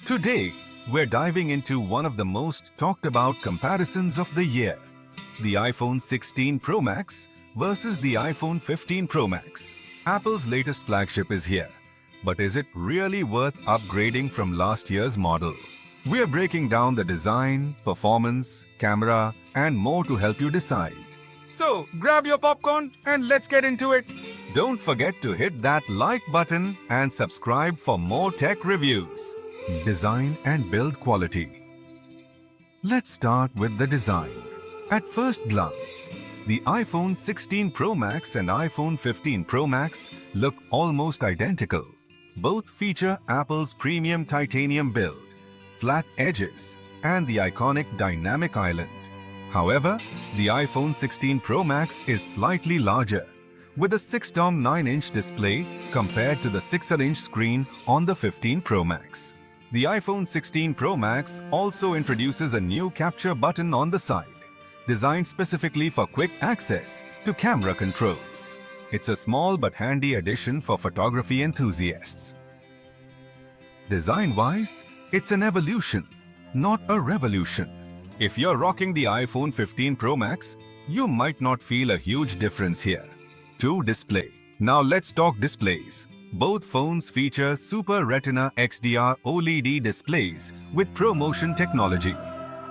Today, we're diving into one of the most talked about comparisons of the year, the iPhone 16 Pro Max versus the iPhone 15 Pro Max. Apple's latest flagship is here, but is it really worth upgrading from last year's model? We're breaking down the design, performance, camera, and more to help you decide. So, grab your popcorn and let's get into it. Don't forget to hit that like button and subscribe for more tech reviews. Design and build quality. Let's start with the design. At first glance, the iPhone 16 Pro Max and iPhone 15 Pro Max look almost identical. Both feature Apple's premium titanium build, flat edges, and the iconic dynamic island. However, the iPhone 16 Pro Max is slightly larger, with a 6.9-inch display compared to the 6-inch screen on the 15 Pro Max. The iPhone 16 Pro Max also introduces a new capture button on the side, designed specifically for quick access to camera controls. It's a small but handy addition for photography enthusiasts. Design-wise, it's an evolution, not a revolution. If you're rocking the iPhone 15 Pro Max, you might not feel a huge difference here. Display. Now let's talk displays. Both phones feature Super Retina XDR OLED displays with ProMotion technology,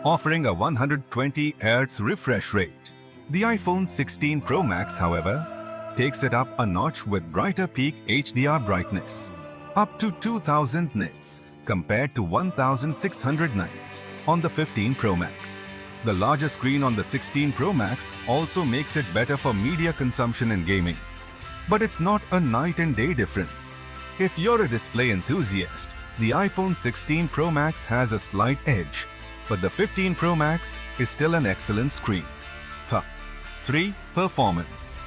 offering a 120 Hz refresh rate. The iPhone 16 Pro Max, however, takes it up a notch with brighter peak HDR brightness, up to 2000 nits compared to 1600 nits on the 15 Pro Max. The larger screen on the 16 Pro Max also makes it better for media consumption and gaming. But it's not a night and day difference. If you're a display enthusiast, the iPhone 16 Pro Max has a slight edge, but the 15 Pro Max is still an excellent screen. 3. Performance.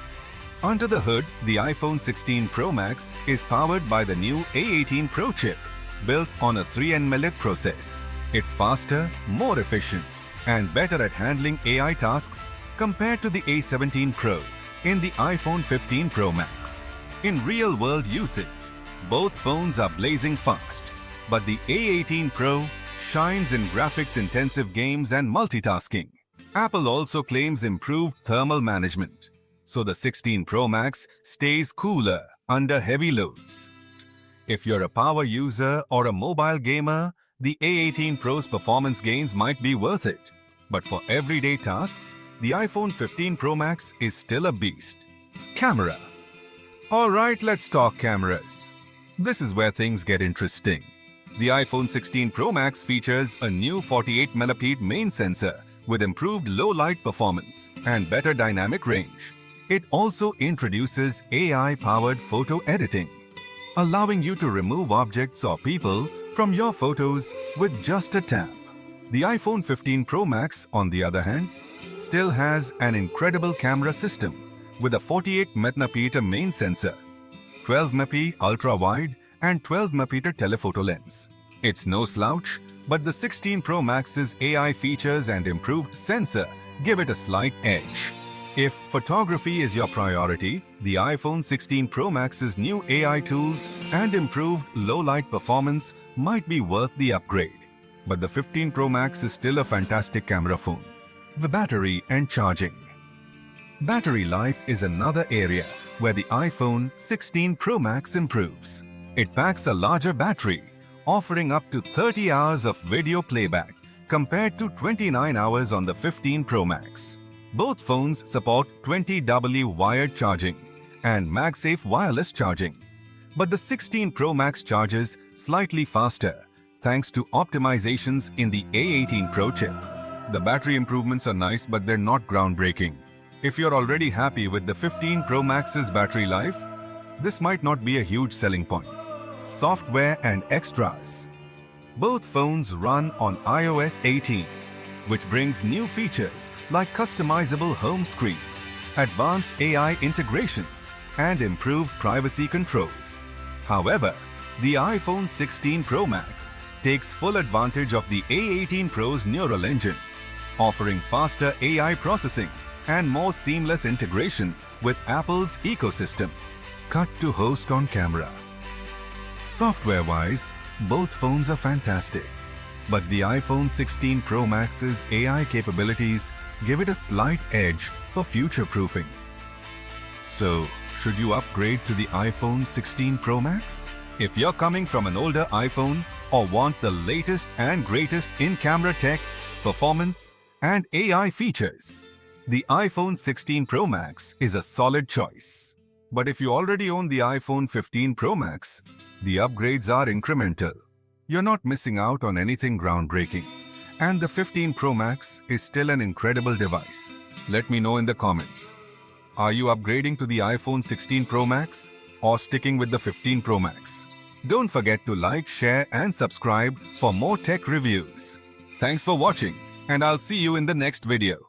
Under the hood, the iPhone 16 Pro Max is powered by the new A18 Pro chip, built on a 3nm process. It's faster, more efficient, and better at handling AI tasks compared to the A17 Pro in the iPhone 15 Pro Max. In real-world usage, both phones are blazing fast, but the A18 Pro shines in graphics-intensive games and multitasking. Apple also claims improved thermal management, so the 16 Pro Max stays cooler under heavy loads. If you're a power user or a mobile gamer, the A18 Pro's performance gains might be worth it. But for everyday tasks, the iPhone 15 Pro Max is still a beast. Camera. Alright, let's talk cameras. This is where things get interesting. The iPhone 16 Pro Max features a new 48MP main sensor with improved low-light performance and better dynamic range. It also introduces AI-powered photo editing, allowing you to remove objects or people from your photos with just a tap. The iPhone 15 Pro Max, on the other hand, still has an incredible camera system with a 48MP main sensor, 12MP ultra-wide and 12MP telephoto lens. It's no slouch, but the 16 Pro Max's AI features and improved sensor give it a slight edge. If photography is your priority, the iPhone 16 Pro Max's new AI tools and improved low-light performance might be worth the upgrade. But the 15 Pro Max is still a fantastic camera phone. The battery and charging. Battery life is another area where the iPhone 16 Pro Max improves. It packs a larger battery, offering up to 30 hours of video playback compared to 29 hours on the 15 Pro Max. Both phones support 20W wired charging and MagSafe wireless charging. But the 16 Pro Max charges slightly faster thanks to optimizations in the A18 Pro chip. The battery improvements are nice, but they're not groundbreaking. If you're already happy with the 15 Pro Max's battery life, this might not be a huge selling point. Software and extras. Both phones run on iOS 18, which brings new features like customizable home screens, advanced AI integrations, and improved privacy controls. However, the iPhone 16 Pro Max takes full advantage of the A18 Pro's neural engine, offering faster AI processing and more seamless integration with Apple's ecosystem. Cut to host on camera. Software-wise, Both phones are fantastic, but the iPhone 16 Pro Max's AI capabilities give it a slight edge for future-proofing. So, should you upgrade to the iPhone 16 Pro Max? If you're coming from an older iPhone or want the latest and greatest in camera tech, performance, and AI features, the iPhone 16 Pro Max is a solid choice. But if you already own the iPhone 15 Pro Max, the upgrades are incremental. You're not missing out on anything groundbreaking. And the 15 Pro Max is still an incredible device. Let me know in the comments. Are you upgrading to the iPhone 16 Pro Max or sticking with the 15 Pro Max? Don't forget to like, share, and subscribe for more tech reviews. Thanks for watching, and I'll see you in the next video.